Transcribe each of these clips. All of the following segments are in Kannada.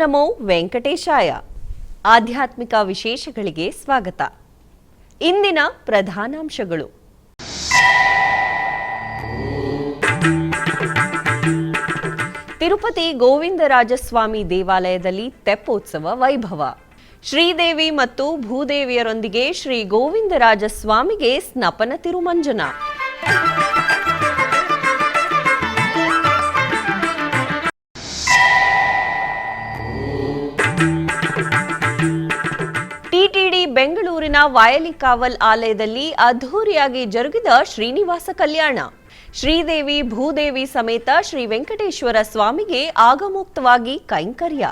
ನಮೋ ವೆಂಕಟೇಶಾಯ. ಆಧ್ಯಾತ್ಮಿಕ ವಿಶೇಷಗಳಿಗೆ ಸ್ವಾಗತ. ಇಂದಿನ ಪ್ರಧಾನಾಂಶಗಳು. ತಿರುಪತಿ ಗೋವಿಂದರಾಜಸ್ವಾಮಿ ದೇವಾಲಯದಲ್ಲಿ ತೆಪ್ಪೋತ್ಸವ ವೈಭವ. ಶ್ರೀದೇವಿ ಮತ್ತು ಭೂದೇವಿಯರೊಂದಿಗೆ ಶ್ರೀ ಗೋವಿಂದರಾಜಸ್ವಾಮಿಗೆ ಸ್ನಪನ ತಿರುಮಂಜನ. ಟಿಟಿಡಿ ಬೆಂಗಳೂರಿನ ವಾಯಲಿಕಾವಲ್ ಆಲಯದಲ್ಲಿ ಅದ್ಧೂರಿಯಾಗಿ ಜರುಗಿದ ಶ್ರೀನಿವಾಸ ಕಲ್ಯಾಣ. ಶ್ರೀದೇವಿ ಭೂದೇವಿ ಸಮೇತ ಶ್ರೀ ವೆಂಕಟೇಶ್ವರ ಸ್ವಾಮಿಗೆ ಆಗಮೋಕ್ತವಾಗಿ ಕೈಂಕರ್ಯ.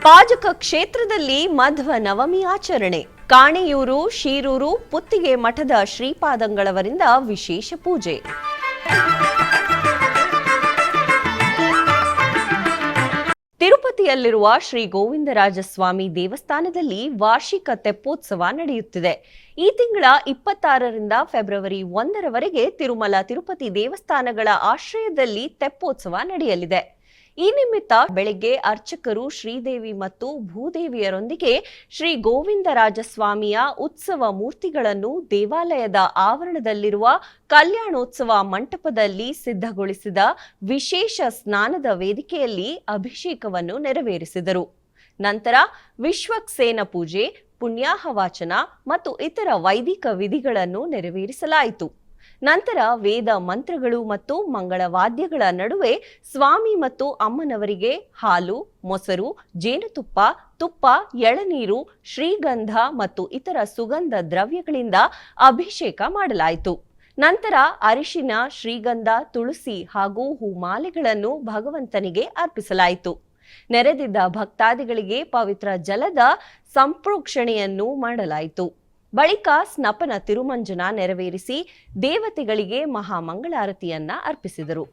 ಪಾಜಕ ಕ್ಷೇತ್ರದಲ್ಲಿ ಮಧ್ವ ನವಮಿ ಆಚರಣೆ. ಕಾಣಿಯೂರು, ಶೀರೂರು, ಪುತ್ತಿಗೆ ಮಠದ ಶ್ರೀಪಾದಂಗಳವರಿಂದ ವಿಶೇಷ ಪೂಜೆ. ತಿರುಪತಿಯಲ್ಲಿರುವ ಶ್ರೀ ಗೋವಿಂದರಾಜಸ್ವಾಮಿ ದೇವಸ್ಥಾನದಲ್ಲಿ ವಾರ್ಷಿಕ ತೆಪ್ಪೋತ್ಸವ ನಡೆಯುತ್ತಿದೆ. ಈ ತಿಂಗಳ 26ರಿಂದ ಫೆಬ್ರವರಿ 1ರವರೆಗೆ ತಿರುಮಲ ತಿರುಪತಿ ದೇವಸ್ಥಾನಗಳ ಆಶ್ರಯದಲ್ಲಿ ತೆಪ್ಪೋತ್ಸವ ನಡೆಯಲಿದೆ. ಈ ನಿಮಿತ್ತ ಬೆಳಗ್ಗೆ ಅರ್ಚಕರು ಶ್ರೀದೇವಿ ಮತ್ತು ಭೂದೇವಿಯರೊಂದಿಗೆ ಶ್ರೀ ಗೋವಿಂದರಾಜಸ್ವಾಮಿಯ ಉತ್ಸವ ಮೂರ್ತಿಗಳನ್ನು ದೇವಾಲಯದ ಆವರಣದಲ್ಲಿರುವ ಕಲ್ಯಾಣೋತ್ಸವ ಮಂಟಪದಲ್ಲಿ ಸಿದ್ಧಗೊಳಿಸಿದ ವಿಶೇಷ ಸ್ನಾನದ ವೇದಿಕೆಯಲ್ಲಿ ಅಭಿಷೇಕವನ್ನು ನೆರವೇರಿಸಿದರು. ನಂತರ ವಿಶ್ವಕ್ಸೇನ ಪೂಜೆ, ಪುಣ್ಯಾಹವಾಚನ ಮತ್ತು ಇತರ ವೈದಿಕ ವಿಧಿಗಳನ್ನು ನೆರವೇರಿಸಲಾಯಿತು. ನಂತರ ವೇದ ಮಂತ್ರಗಳು ಮತ್ತು ಮಂಗಳವಾದ್ಯಗಳ ನಡುವೆ ಸ್ವಾಮಿ ಮತ್ತು ಅಮ್ಮನವರಿಗೆ ಹಾಲು, ಮೊಸರು, ಜೇನುತುಪ್ಪ, ತುಪ್ಪ, ಎಳನೀರು, ಶ್ರೀಗಂಧ ಮತ್ತು ಇತರ ಸುಗಂಧ ದ್ರವ್ಯಗಳಿಂದ ಅಭಿಷೇಕ ಮಾಡಲಾಯಿತು. ನಂತರ ಅರಿಶಿನ, ಶ್ರೀಗಂಧ, ತುಳಸಿ ಹಾಗೂ ಹೂಮಾಲೆಗಳನ್ನು ಭಗವಂತನಿಗೆ ಅರ್ಪಿಸಲಾಯಿತು. ನೆರೆದಿದ್ದ ಭಕ್ತಾದಿಗಳಿಗೆ ಪವಿತ್ರ ಜಲದ ಸಂಪ್ರೋಕ್ಷಣೆಯನ್ನು ಮಾಡಲಾಯಿತು. ಬಳಿಕ ಸ್ನಪನ ತಿರುಮಂಜನ ನೆರವೇರಿಸಿ ದೇವತೆಗಳಿಗೆ ಮಹಾಮಂಗಳಾರತಿಯನ್ನ ಅರ್ಪಿಸಿದರು.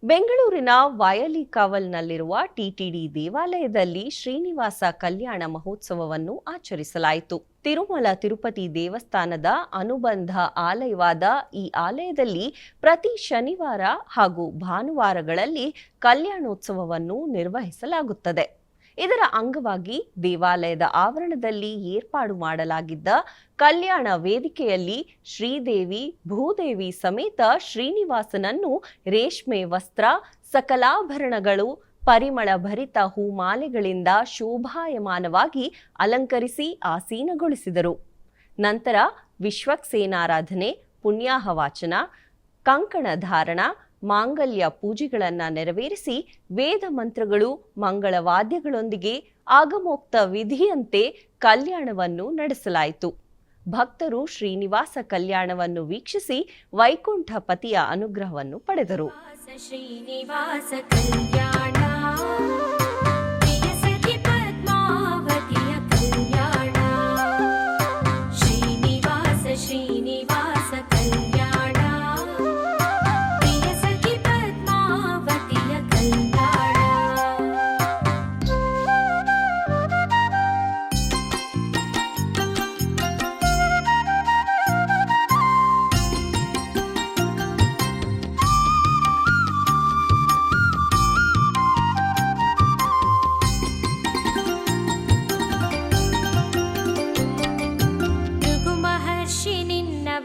ಬೆಂಗಳೂರಿನ ವಾಯಲಿಕಾವಲ್ನಲ್ಲಿರುವ ಟಿಟಿಡಿ ದೇವಾಲಯದಲ್ಲಿ ಶ್ರೀನಿವಾಸ ಕಲ್ಯಾಣ ಮಹೋತ್ಸವವನ್ನು ಆಚರಿಸಲಾಯಿತು. ತಿರುಮಲ ತಿರುಪತಿ ದೇವಸ್ಥಾನದ ಅನುಬಂಧ ಆಲಯವಾದ ಈ ಆಲಯದಲ್ಲಿ ಪ್ರತಿ ಶನಿವಾರ ಹಾಗೂ ಭಾನುವಾರಗಳಲ್ಲಿ ಕಲ್ಯಾಣೋತ್ಸವವನ್ನು ನಿರ್ವಹಿಸಲಾಗುತ್ತದೆ. ಇದರ ಅಂಗವಾಗಿ ದೇವಾಲಯದ ಆವರಣದಲ್ಲಿ ಏರ್ಪಾಡು ಮಾಡಲಾಗಿದ್ದ ಕಲ್ಯಾಣ ವೇದಿಕೆಯಲ್ಲಿ ಶ್ರೀದೇವಿ ಭೂದೇವಿ ಸಮೇತ ಶ್ರೀನಿವಾಸನನ್ನು ರೇಷ್ಮೆ ವಸ್ತ್ರ, ಸಕಲಾಭರಣಗಳು, ಪರಿಮಳ ಭರಿತ ಹೂಮಾಲೆಗಳಿಂದ ಶೋಭಾಯಮಾನವಾಗಿ ಅಲಂಕರಿಸಿ ಆಸೀನಗೊಳಿಸಿದರು. ನಂತರ ವಿಶ್ವಕ್ಸೇನಾರಾಧನೆ, ಪುಣ್ಯಾಹವಾಚನ, ಕಂಕಣ ಧಾರಣ, ಮಾಂಗಲ್ಯ ಪೂಜೆಗಳನ್ನು ನೆರವೇರಿಸಿ ವೇದ ಮಂತ್ರಗಳು, ಮಂಗಳವಾದ್ಯಗಳೊಂದಿಗೆ ಆಗಮೋಕ್ತ ವಿಧಿಯಂತೆ ಕಲ್ಯಾಣವನ್ನು ನಡೆಸಲಾಯಿತು. ಭಕ್ತರು ಶ್ರೀನಿವಾಸ ಕಲ್ಯಾಣವನ್ನು ವೀಕ್ಷಿಸಿ ವೈಕುಂಠಪತಿಯ ಅನುಗ್ರಹವನ್ನು ಪಡೆದರು. ಶ್ರೀನಿವಾಸ ಕಲ್ಯಾಣ, ಪ್ರಿಯ ಸಖಿ ಪದ್ಮಾವತಿಯ ಕಲ್ಯಾಣ. ಶ್ರೀನಿವಾಸ ಶ್ರೀನಿವಾಸ ಕಲ್ಯಾಣ, ಪ್ರಿಯ ಸಖಿ ಪದ್ಮಾವತಿಯ ಕಲ್ಯಾಣ.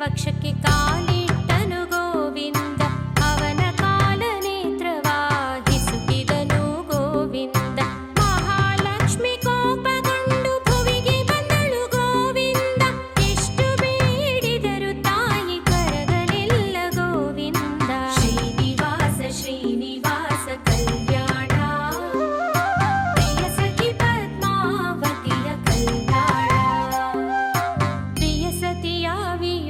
ವಕ್ಷಕ್ಕೆ ಕಾಲಿಟ್ಟನು ಗೋವಿಂದ, ಅವನ ಕಾಲನೇತ್ರವಾಹಿಸುತ್ತಿದನು ಗೋವಿಂದ. ಮಹಾಲಕ್ಷ್ಮಿ ಕೋಪಗೊಂಡು ಭುವಿಗೆ ಬಂದಳು ಗೋವಿಂದ, ಎಷ್ಟು ಬೇಡಿದರು ತಾಯಿ ಕರಗಲಿಲ್ಲ ಗೋವಿಂದ. ಶ್ರೀನಿವಾಸ ಶ್ರೀನಿವಾಸ ಕಲ್ಯಾಣ, ಪ್ರಿಯ ಸಖಿ ಪದ್ಮಾವತಿಯ ಕಲ್ಯಾಣ. ಪ್ರಿಯ ಸತಿಯ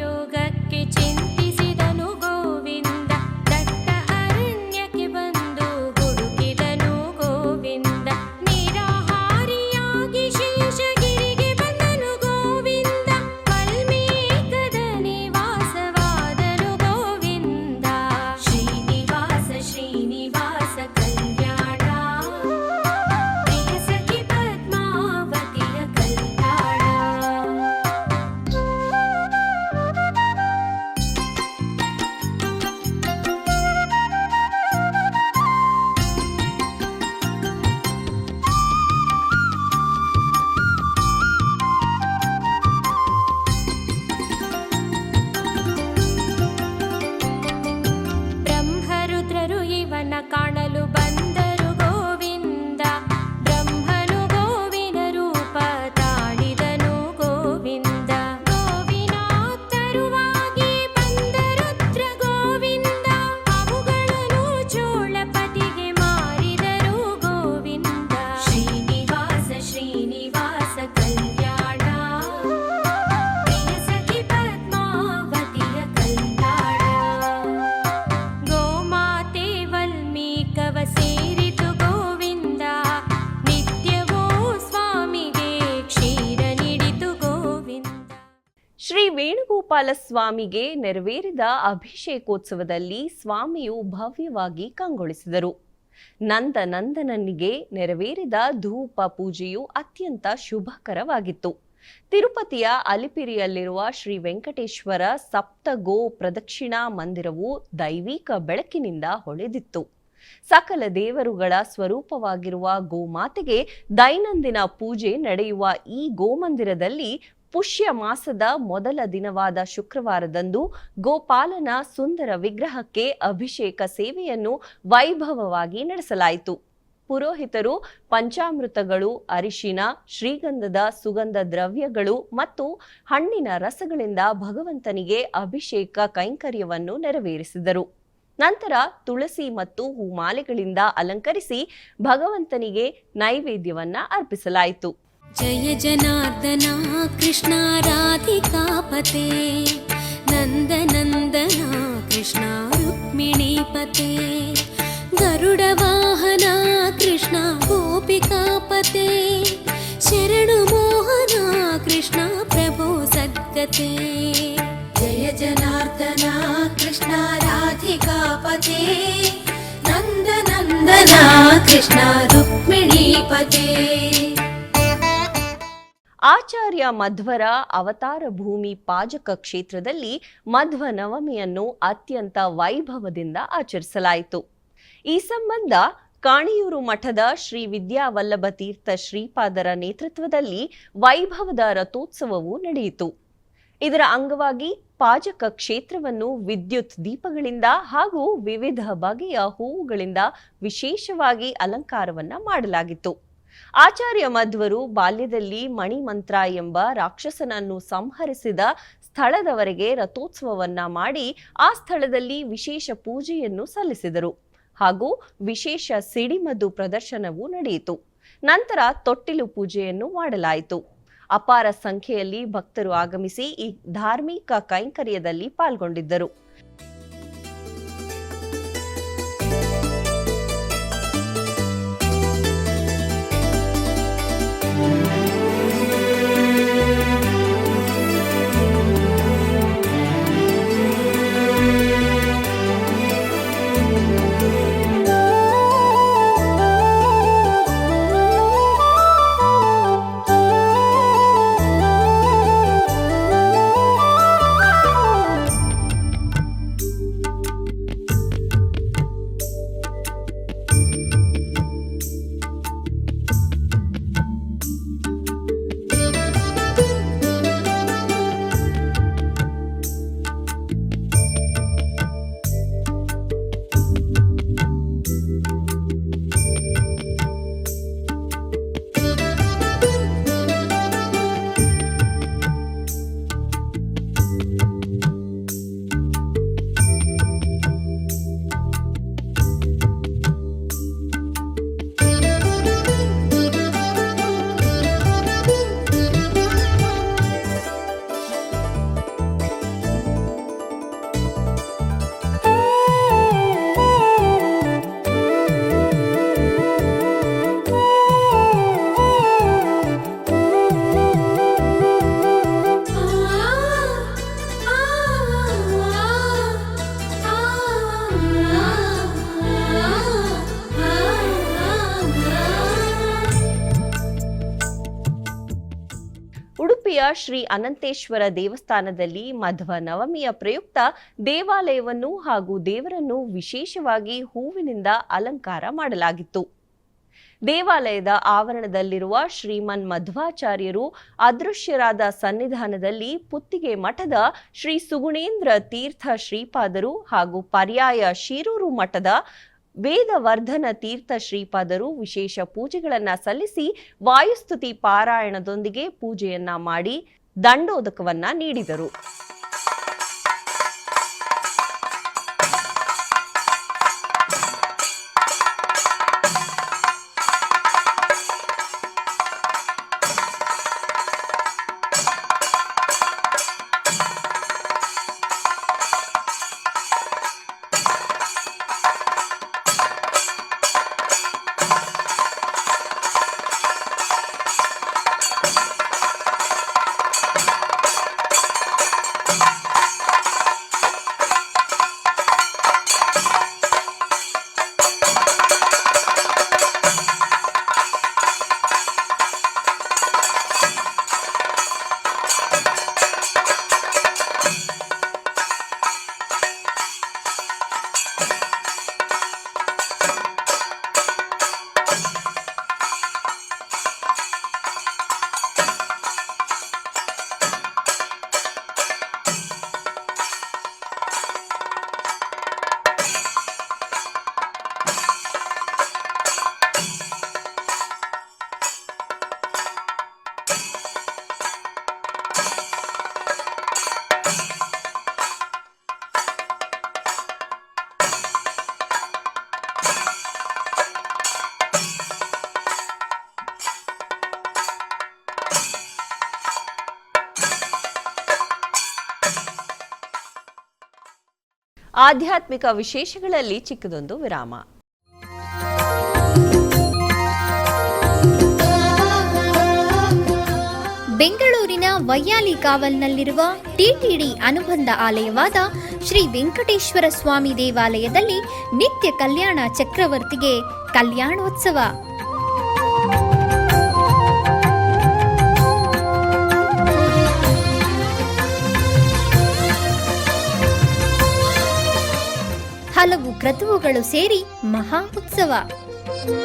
ಯೋಗಕ್ಕೆ ಚಿಂತಿಸಿದನು ಗೋವಿಂದ, ದಟ್ಟ ಅರಣ್ಯಕ್ಕೆ ಬಂದು ಹುಡುಕಿದನು ಗೋವಿಂದ. ನಿರಾಹಾರಿಯಾಗಿ ಶೇಷಗಿರಿಗೆ ಬಂದನು ಗೋವಿಂದ, ವಾಲ್ಮೀಕದ ನಿವಾಸವಾದನು ಗೋವಿಂದ. ಶ್ರೀನಿವಾಸ ಶ್ರೀನಿವಾಸ ಕಲ್ಯಾಣ, ಪ್ರಿಯ ಸಖಿ ಪದ್ಮಾವತಿಯ ಕಲ್ಯಾಣ. ಬ್ರಹ್ಮರುದ್ರರು ಇವನ ಕಾಣಲು ಬಂದರು ಗೋವಿಂದ, ಬ್ರಹ್ಮನು ಗೋವಿನ ರೂಪ ತಾಳಿದನು ಗೋವಿಂದ. ಗೋವಿನಾತ್ತರುವಾಗಿ ಬಂದ ರುದ್ರ ಗೋವಿಂದ, ಅವುಗಳನ್ನು ಚೋಳಪತಿಗೆ ಮಾರಿದರು ಗೋವಿಂದ. ಶ್ರೀನಿವಾಸ ಶ್ರೀನಿವಾಸ ಕಲ್ಯಾಣ, ಪ್ರಿಯ ಸಖಿ ಪದ್ಮಾವತಿಯ ಕಲ್ಯಾಣ. ಗೋಮಾತೆ ವಲ್ಮೀಕವ ಸೇರಿತು ಗೋವಿಂದ, ನಿತ್ಯವೂ ಸ್ವಾಮಿಗೆ ಕ್ಷೀರ ನೀಡಿತು ಗೋವಿಂದ. ಶ್ರೀ ವೇಣುಗೋಪಾಲ ಸ್ವಾಮಿಗೆ ನೆರವೇರಿದ ಅಭಿಷೇಕೋತ್ಸವದಲ್ಲಿ ಸ್ವಾಮಿಯು ಭವ್ಯವಾಗಿ ಕಂಗೊಳಿಸಿದರು. ನಂದನಂದನನಿಗೆ ನೆರವೇರಿದ ಧೂಪ ಪೂಜೆಯು ಅತ್ಯಂತ ಶುಭಕರವಾಗಿತ್ತು. ತಿರುಪತಿಯ ಅಲಿಪಿರಿಯಲ್ಲಿರುವ ಶ್ರೀ ವೆಂಕಟೇಶ್ವರ ಸಪ್ತಗೋ ಪ್ರದಕ್ಷಿಣಾ ಮಂದಿರವು ದೈವಿಕ ಬೆಳಕಿನಿಂದ ಹೊಳೆದಿತ್ತು. ಸಕಲ ದೇವರುಗಳ ಸ್ವರೂಪವಾಗಿರುವ ಗೋಮಾತೆಗೆ ದೈನಂದಿನ ಪೂಜೆ ನಡೆಯುವ ಈ ಗೋಮಂದಿರದಲ್ಲಿ ಪುಷ್ಯ ಮಾಸದ ಮೊದಲ ದಿನವಾದ ಶುಕ್ರವಾರದಂದು ಗೋಪಾಲನ ಸುಂದರ ವಿಗ್ರಹಕ್ಕೆ ಅಭಿಷೇಕ ಸೇವೆಯನ್ನು ವೈಭವವಾಗಿ ನಡೆಸಲಾಯಿತು. ಪುರೋಹಿತರು ಪಂಚಾಮೃತಗಳು, ಅರಿಶಿನ, ಶ್ರೀಗಂಧದ ಸುಗಂಧ ದ್ರವ್ಯಗಳು ಮತ್ತು ಹಣ್ಣಿನ ರಸಗಳಿಂದ ಭಗವಂತನಿಗೆ ಅಭಿಷೇಕ ಕೈಂಕರ್ಯವನ್ನು ನೆರವೇರಿಸಿದರು. ನಂತರ ತುಳಸಿ ಮತ್ತು ಹೂಮಾಲೆಗಳಿಂದ ಅಲಂಕರಿಸಿ ಭಗವಂತನಿಗೆ ನೈವೇದ್ಯವನ್ನ ಅರ್ಪಿಸಲಾಯಿತು. ಜಯ ಜನಾರ್ದನ ಕೃಷ್ಣ ರಾಧಿಕಾಪತೆ, ನಂದನಂದನ ಕೃಷ್ಣ ರುಕ್ಮಿಣೀಪತೆ, ಗರುಡ ವಾಹನ ಕೃಷ್ಣ ಗೋಪಿಕಾಪತೆ, ಶರಣು ಮೋಹನ ಕೃಷ್ಣ ಪ್ರಭೋ ಸದ್ಗತೆ. ಜಯ ಜನಾರ್ದನ ಕೃಷ್ಣ ರಾಧಿಕಾಪತೆ, ನಂದನಂದನ ಕೃಷ್ಣ ರುಕ್ಮಿಣೀಪತೆ. ಆಚಾರ್ಯ ಮಧ್ವರ ಅವತಾರ ಭೂಮಿ ಪಾಜಕ ಕ್ಷೇತ್ರದಲ್ಲಿ ಮಧ್ವ ನವಮಿಯನ್ನು ಅತ್ಯಂತ ವೈಭವದಿಂದ ಆಚರಿಸಲಾಯಿತು. ಈ ಸಂಬಂಧ ಕಾಣಿಯೂರು ಮಠದ ಶ್ರೀ ವಿದ್ಯಾವಲ್ಲಭ ತೀರ್ಥ ಶ್ರೀಪಾದರ ನೇತೃತ್ವದಲ್ಲಿ ವೈಭವದ ರಥೋತ್ಸವವು ನಡೆಯಿತು. ಇದರ ಅಂಗವಾಗಿ ಪಾಜಕ ಕ್ಷೇತ್ರವನ್ನು ವಿದ್ಯುತ್ ದೀಪಗಳಿಂದ ಹಾಗೂ ವಿವಿಧ ಬಗೆಯ ಹೂವುಗಳಿಂದ ವಿಶೇಷವಾಗಿ ಅಲಂಕಾರವನ್ನ ಮಾಡಲಾಗಿತ್ತು. ಆಚಾರ್ಯ ಮಧ್ವರು ಬಾಲ್ಯದಲ್ಲಿ ಮಣಿಮಂತ್ರ ಎಂಬ ರಾಕ್ಷಸನನ್ನು ಸಂಹರಿಸಿದ ಸ್ಥಳದವರೆಗೆ ರಥೋತ್ಸವವನ್ನ ಮಾಡಿ ಆ ಸ್ಥಳದಲ್ಲಿ ವಿಶೇಷ ಪೂಜೆಯನ್ನು ಸಲ್ಲಿಸಿದರು ಹಾಗೂ ವಿಶೇಷ ಸಿಡಿಮದ್ದು ಪ್ರದರ್ಶನವೂ ನಡೆಯಿತು. ನಂತರ ತೊಟ್ಟಿಲು ಪೂಜೆಯನ್ನು ಮಾಡಲಾಯಿತು. ಅಪಾರ ಸಂಖ್ಯೆಯಲ್ಲಿ ಭಕ್ತರು ಆಗಮಿಸಿ ಈ ಧಾರ್ಮಿಕ ಕೈಂಕರ್ಯದಲ್ಲಿ ಪಾಲ್ಗೊಂಡಿದ್ದರು. ಉಡುಪಿಯ ಶ್ರೀ ಅನಂತೇಶ್ವರ ದೇವಸ್ಥಾನದಲ್ಲಿ ಮಧ್ವ ನವಮಿಯ ಪ್ರಯುಕ್ತ ದೇವಾಲಯವನ್ನು ಹಾಗೂ ದೇವರನ್ನು ವಿಶೇಷವಾಗಿ ಹೂವಿನಿಂದ ಅಲಂಕಾರ ಮಾಡಲಾಗಿತ್ತು. ದೇವಾಲಯದ ಆವರಣದಲ್ಲಿರುವ ಶ್ರೀಮನ್ ಮಧ್ವಾಚಾರ್ಯರು ಅದೃಶ್ಯರಾದ ಸನ್ನಿಧಾನದಲ್ಲಿ ಪುತ್ತಿಗೆ ಮಠದ ಶ್ರೀ ಸುಗುಣೇಂದ್ರ ತೀರ್ಥ ಶ್ರೀಪಾದರು ಹಾಗೂ ಪರ್ಯಾಯ ಶಿರೂರು ಮಠದ ವೇದವರ್ಧನ ತೀರ್ಥ ಶ್ರೀಪಾದರು ವಿಶೇಷ ಪೂಜೆಗಳನ್ನ ಸಲ್ಲಿಸಿ ವಾಯುಸ್ತುತಿ ಪಾರಾಯಣದೊಂದಿಗೆ ಪೂಜೆಯನ್ನ ಮಾಡಿ ದಂಡೋದಕವನ್ನ ನೀಡಿದರು. ಆಧ್ಯಾತ್ಮಿಕ ವಿಶೇಷಗಳಲ್ಲಿ ಚಿಕ್ಕದೊಂದು ವಿರಾಮ. ಬೆಂಗಳೂರಿನ ವೈಯಾಲಿ ಕಾವಲ್ನಲ್ಲಿರುವ ಟಿಟಿಡಿ ಅನುಬಂಧ ಆಲಯವಾದ ಶ್ರೀ ವೆಂಕಟೇಶ್ವರ ಸ್ವಾಮಿ ದೇವಾಲಯದಲ್ಲಿ ನಿತ್ಯ ಕಲ್ಯಾಣ ಚಕ್ರವರ್ತಿಗೆ ಕಲ್ಯಾಣೋತ್ಸವ. ಹಲವು ಕ್ರತುವುಗಳು ಸೇರಿ ಮಹಾ ಉತ್ಸವ. ಶ್ರೀದೇವಿ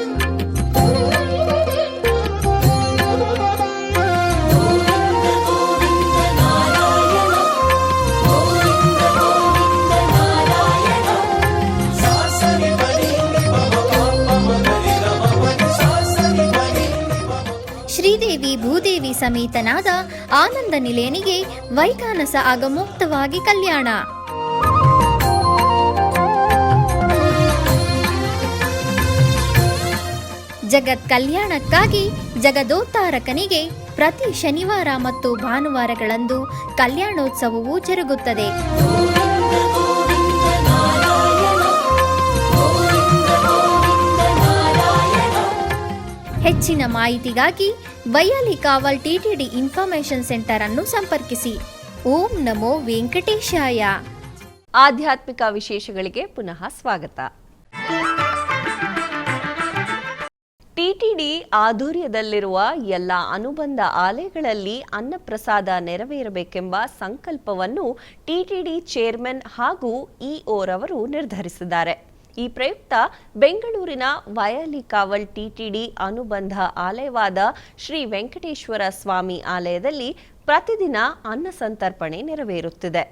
ಭೂದೇವಿ ಸಮೇತನಾದ ಆನಂದ ನಿಲಯನಿಗೆ ವೈಖಾನಸ ಆಗಮೋಕ್ತವಾಗಿ ಕಲ್ಯಾಣ. ಜಗತ್ ಕಲ್ಯಾಣಕ್ಕಾಗಿ ಜಗದೋದ್ಧಾರಕನಿಗೆ ಪ್ರತಿ ಶನಿವಾರ ಮತ್ತು ಭಾನುವಾರಗಳಂದು ಕಲ್ಯಾಣೋತ್ಸವವು ಜರುಗುತ್ತದೆ. ಹೆಚ್ಚಿನ ಮಾಹಿತಿಗಾಗಿ ವೈಯಾಲಿ ಕಾವಲ್ ಟಿಟಿಡಿ ಇನ್ಫಾರ್ಮೇಶನ್ ಸೆಂಟರ್ ಅನ್ನು ಸಂಪರ್ಕಿಸಿ. ಓಂ ನಮೋ ವೆಂಕಟೇಶಾಯ. ಆಧ್ಯಾತ್ಮಿಕ ವಿಶೇಷಗಳಿಗೆ ಪುನಃ ಸ್ವಾಗತ. ಟಿಟಿಡಿ ಆಧ್ವರ್ಯದಲ್ಲಿರುವ ಎಲ್ಲ ಅನುಬಂಧ ಆಲಯಗಳಲ್ಲಿ ಅನ್ನಪ್ರಸಾದ ನೆರವೇರಬೇಕೆಂಬ ಸಂಕಲ್ಪವನ್ನು ಟಿಟಿಡಿ ಚೇರ್ಮನ್ ಹಾಗೂ ಇಒ ರವರು ನಿರ್ಧರಿಸಿದ್ದಾರೆ. ಈ ಪ್ರಯುಕ್ತ ಬೆಂಗಳೂರಿನ ವೈಯಾಲಿ ಕಾವಲ್ ಟಿಟಿಡಿ ಅನುಬಂಧ ಆಲಯವಾದ ಶ್ರೀ ವೆಂಕಟೇಶ್ವರ ಸ್ವಾಮಿ ಆಲಯದಲ್ಲಿ ಪ್ರತಿದಿನ ಅನ್ನ ಸಂತರ್ಪಣೆ ನೆರವೇರುತ್ತಿದೆ.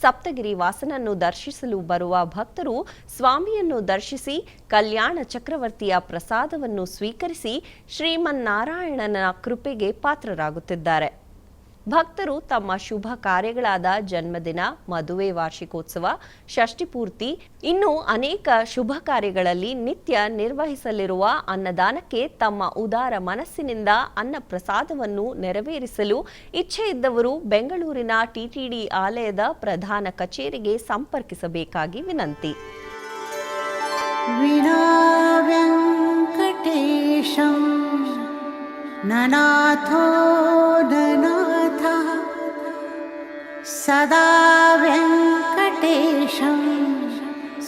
ಸಪ್ತಗಿರಿ ವಾಸನನ್ನು ದರ್ಶಿಸಲು ಬರುವ ಭಕ್ತರು ಸ್ವಾಮಿಯನ್ನು ದರ್ಶಿಸಿ ಕಲ್ಯಾಣ ಚಕ್ರವರ್ತಿಯ ಪ್ರಸಾದವನ್ನು ಸ್ವೀಕರಿಸಿ ಶ್ರೀಮನ್ನಾರಾಯಣನ ಕೃಪೆಗೆ ಪಾತ್ರರಾಗುತ್ತಿದ್ದಾರೆ. ಭಕ್ತರು ತಮ್ಮ ಶುಭ ಕಾರ್ಯಗಳಾದ ಜನ್ಮದಿನ, ಮದುವೆ ವಾರ್ಷಿಕೋತ್ಸವ, ಷಷ್ಠಿಪೂರ್ತಿ ಇನ್ನೂ ಅನೇಕ ಶುಭ ಕಾರ್ಯಗಳಲ್ಲಿ ನಿತ್ಯ ನಿರ್ವಹಿಸಲಿರುವ ಅನ್ನದಾನಕ್ಕೆ ತಮ್ಮ ಉದಾರ ಮನಸ್ಸಿನಿಂದ ಅನ್ನ ಪ್ರಸಾದವನ್ನು ನೆರವೇರಿಸಲು ಇಚ್ಛೆ ಇದ್ದವರು ಬೆಂಗಳೂರಿನ ಟಿಟಿಡಿ ಆಲಯದ ಪ್ರಧಾನ ಕಚೇರಿಗೆ ಸಂಪರ್ಕಿಸಬೇಕಾಗಿ ವಿನಂತಿ. ವಿನಾ ವೆಂಕಟೇಶಂ ನನಾಥೋ ನನಾಥಃ ಸದಾ ವೆಂಕಟೇಶಂ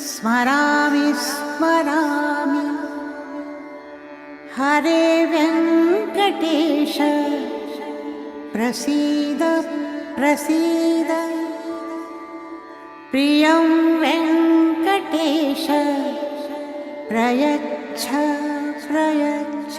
ಸ್ಮರಾಮಿ ಸ್ಮರಾಮಿ. ಹರೇ ವೆಂಕಟೇಶ ಪ್ರಸೀದ ಪ್ರಸೀದ. ಪ್ರಿಯಂ ವೆಂಕಟೇಶ ಪ್ರಯಚ್ಛ ಪ್ರಯಚ್ಛ.